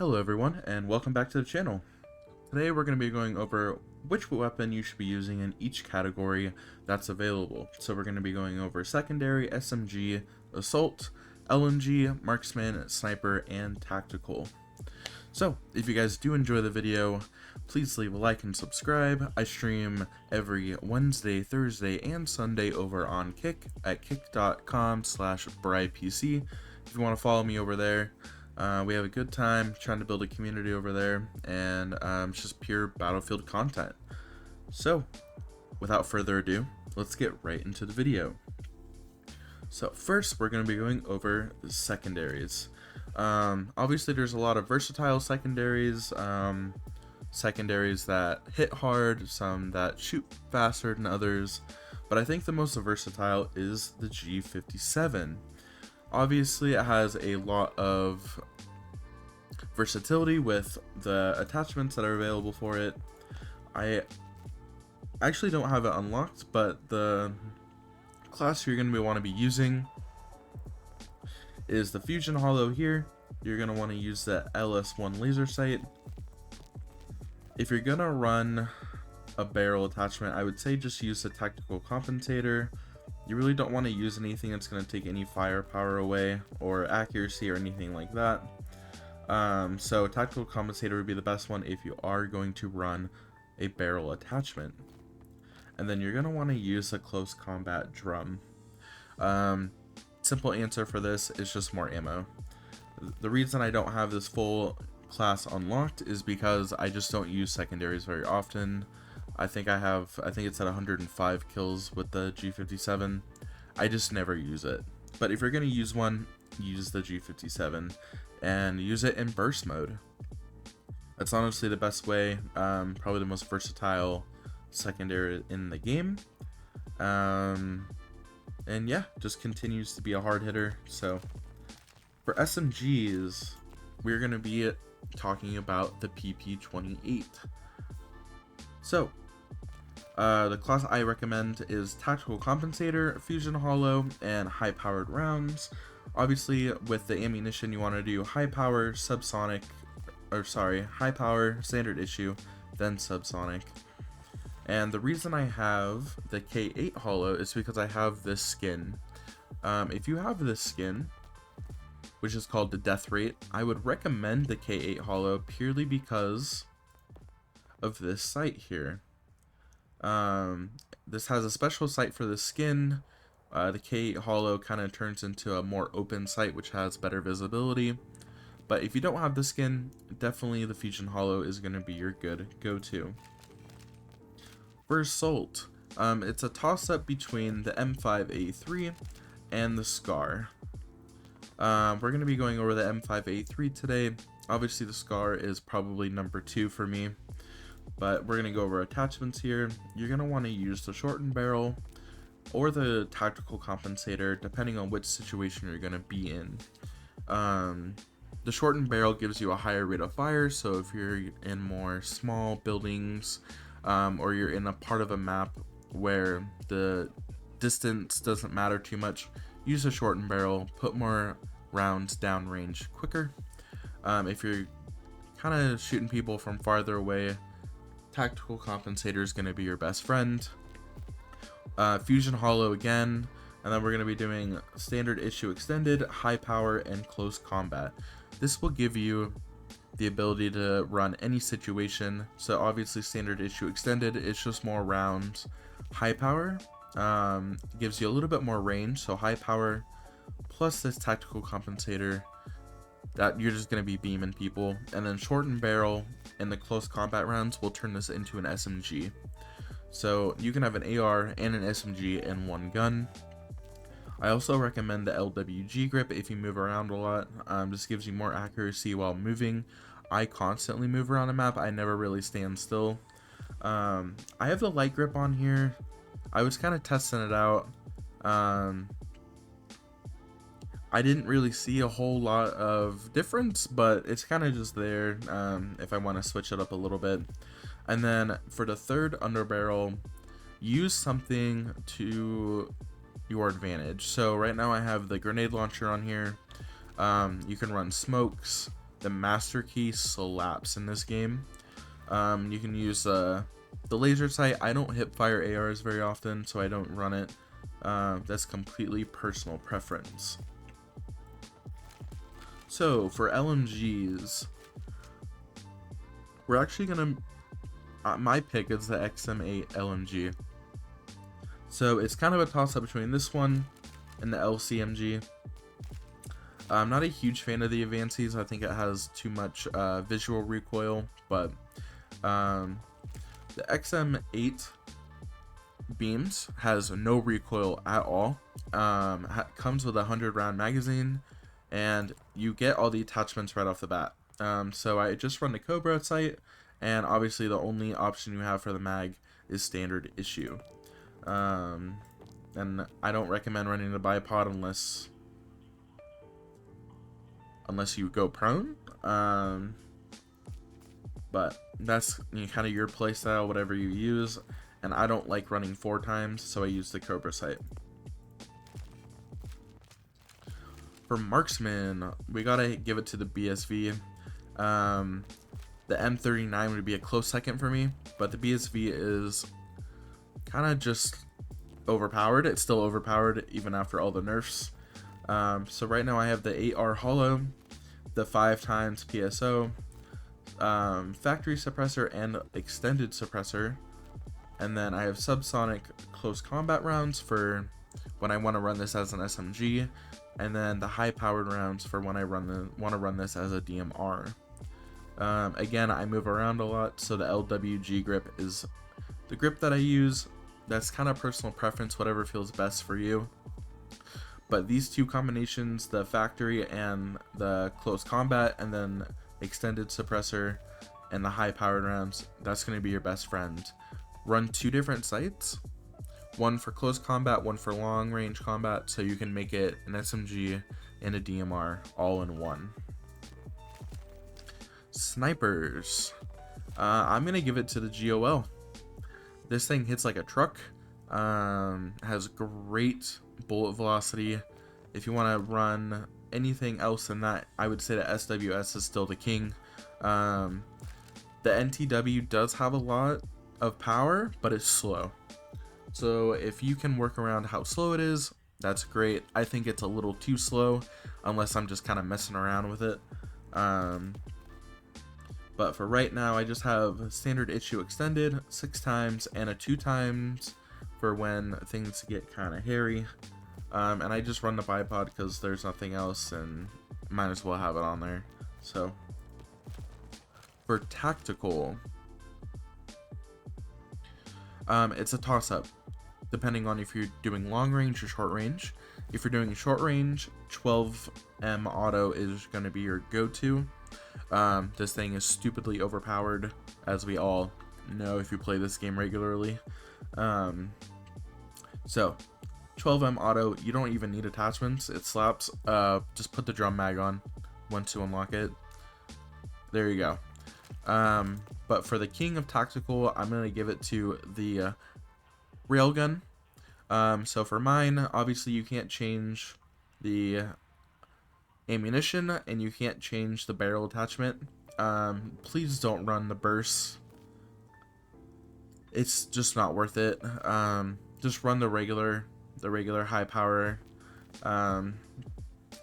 Hello everyone, and welcome back to the channel. Today we're going to be going over which weapon you should be using in each category that's available. So we're going to be going over secondary, SMG, assault, LMG, marksman, sniper, and tactical. So if you guys do enjoy the video, please leave a like and subscribe. I stream every Wednesday, Thursday, and Sunday over on Kick at kick.com/BryPC. If you want to follow me over there, we have a good time trying to build a community over there, and it's just pure Battlefield content. So, without further ado, let's get right into the video. So first, we're going to be going over the secondaries. Obviously, there's a lot of versatile secondaries. Secondaries that hit hard, some that shoot faster than others, but I think the most versatile is the G57. Obviously, it has a lot of versatility with the attachments that are available for it. I actually don't have it unlocked, but the class you're going to want to be using is the Fusion Hollow here. You're going to want to use the LS1 laser sight. If you're going to run a barrel attachment, I would say just use the tactical compensator. You really don't want to use anything that's going to take any firepower away or accuracy or anything like that. So tactical compensator would be the best one if you are going to run a barrel attachment. And then you're going to want to use a close combat drum. Simple answer for this is just more ammo. The reason I don't have this full class unlocked is because I just don't use secondaries very often. I think it's at 105 kills with the G57. I just never use it. But if you're going to use one, use the G57 and use it in burst mode. That's honestly the best way, probably the most versatile secondary in the game. And yeah, just continues to be a hard hitter. So for SMGs, we're going to be talking about the PP28. So the class I recommend is Tactical Compensator, Fusion Hollow, and High Powered Rounds. Obviously, with the ammunition, you want to do high power, subsonic, high power, standard issue, then subsonic. And the reason I have the K8 Hollow is because I have this skin. If you have this skin, which is called the Death Rate, I would recommend the K8 Hollow purely because of this sight here. This has a special sight for the skin. The K8 Hollow kind of turns into a more open sight, which has better visibility. But if you don't have the skin, definitely the Fusion Hollow is going to be your good go-to. For Assault, it's a toss-up between the M5A3 and the Scar. We're going to be going over the M5A3 today. Obviously, the Scar is probably number 2 for me. But we're going to go over attachments here. You're going to want to use the shortened barrel or the tactical compensator, depending on which situation you're going to be in. The shortened barrel gives you a higher rate of fire, so if you're in more small buildings, or you're in a part of a map where the distance doesn't matter too much, use a shortened barrel, put more rounds downrange quicker. If you're kind of shooting people from farther away, tactical compensator is going to be your best friend. Fusion Hollow again, and then we're going to be doing standard issue extended, high power, and close combat. This will give you the ability to run any situation. So obviously standard issue extended is just more rounds. High power gives you a little bit more range, so high power plus this tactical compensator, that you're just going to be beaming people. And then shortened barrel and the close combat rounds will turn this into an SMG. So you can have an AR and an SMG in one gun. I also recommend the LWG grip if you move around a lot. This gives you more accuracy while moving. I constantly move around the map. I never really stand still. I have the light grip on here. I was kind of testing it out. I didn't really see a whole lot of difference, but it's kind of just there if I want to switch it up a little bit. And then for the third underbarrel, use something to your advantage. So right now I have the grenade launcher on here. You can run smokes, the master key slaps in this game. You can use the laser sight. I don't hip fire ARs very often, so I don't run it. That's completely personal preference. So for LMGs, we're actually gonna, my pick is the XM8 LMG. So it's kind of a toss up between this one and the LCMG. I'm not a huge fan of the Avances. I think it has too much visual recoil, but the XM8 beams has no recoil at all. Comes with a 100-round magazine, and you get all the attachments right off the bat. So I just run the Cobra sight, and obviously the only option you have for the mag is standard issue. And I don't recommend running the bipod unless you go prone. But that's kind of your playstyle, whatever you use. And I don't like running 4 times, so I use the Cobra sight. For marksman, we gotta give it to the BSV. The M39 would be a close second for me, but the BSV is kind of just overpowered. It's still overpowered even after all the nerfs. So right now I have the 8R Hollow, the 5x PSO, factory suppressor and extended suppressor, and then I have subsonic close combat rounds for when I want to run this as an SMG, and then the high powered rounds for when I want to run this as a DMR. Again, I move around a lot, so the LWG grip is the grip that I use. That's kind of personal preference, whatever feels best for you. But these two combinations, the factory and the close combat, and then extended suppressor and the high powered rounds, that's going to be your best friend. Run 2 different sights, one for close combat, one for long range combat, so you can make it an SMG and a DMR all in one. Snipers, I'm gonna give it to the GOL. This thing hits like a truck, has great bullet velocity. If you want to run anything else than that, I would say the SWS is still the king. The NTW does have a lot of power, but it's slow. So if you can work around how slow it is, that's great. I think it's a little too slow, unless I'm just kind of messing around with it. But for right now, I just have standard issue extended 6 times and a 2 times for when things get kind of hairy. And I just run the bipod because there's nothing else, and might as well have it on there. So for tactical, it's a toss-up depending on if you're doing long range or short range. If you're doing short range, 12M auto is going to be your go-to. This thing is stupidly overpowered, as we all know if you play this game regularly. So 12M auto, you don't even need attachments, it slaps. Just put the drum mag on once you unlock it. There you go. But for the king of tactical, I'm going to give it to the railgun. So for mine, obviously you can't change the ammunition and you can't change the barrel attachment. Please don't run the burst. It's just not worth it. Just run the regular high power.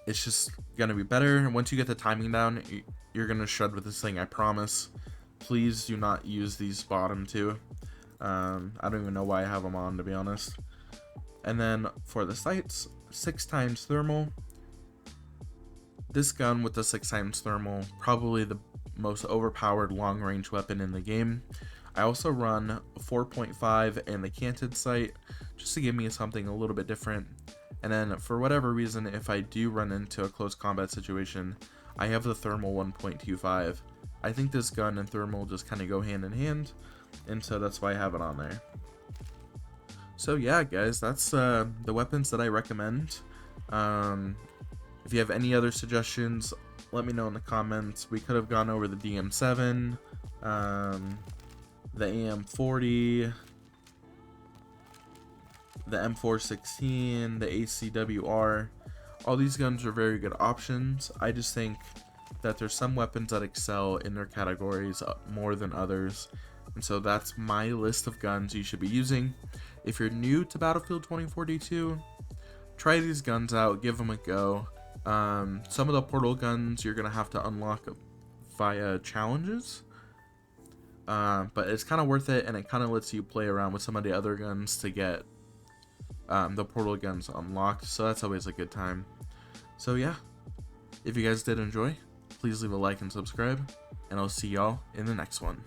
It's just gonna be better. Once you get the timing down, you're gonna shred with this thing, I promise. Please do not use these bottom 2. I don't even know why I have them on, to be honest. And then for the sights, 6 times thermal. This gun with the 6 times thermal, probably the most overpowered long range weapon in the game. I also run 4.5 and the canted sight just to give me something a little bit different. And then for whatever reason, if I do run into a close combat situation, I have the thermal 1.25. I think this gun and thermal just kind of go hand in hand, and so that's why I have it on there. So yeah, guys, that's the weapons that I recommend. If you have any other suggestions, let me know in the comments. We could have gone over the DM7, the AM40, the M416, the ACWR. All these guns are very good options. I just think that there's some weapons that excel in their categories more than others. And so that's my list of guns you should be using. If you're new to Battlefield 2042, try these guns out, give them a go. Some of the portal guns you're going to have to unlock via challenges. But it's kind of worth it, and it kind of lets you play around with some of the other guns to get the portal guns unlocked. So that's always a good time. So yeah, if you guys did enjoy, please leave a like and subscribe, and I'll see y'all in the next one.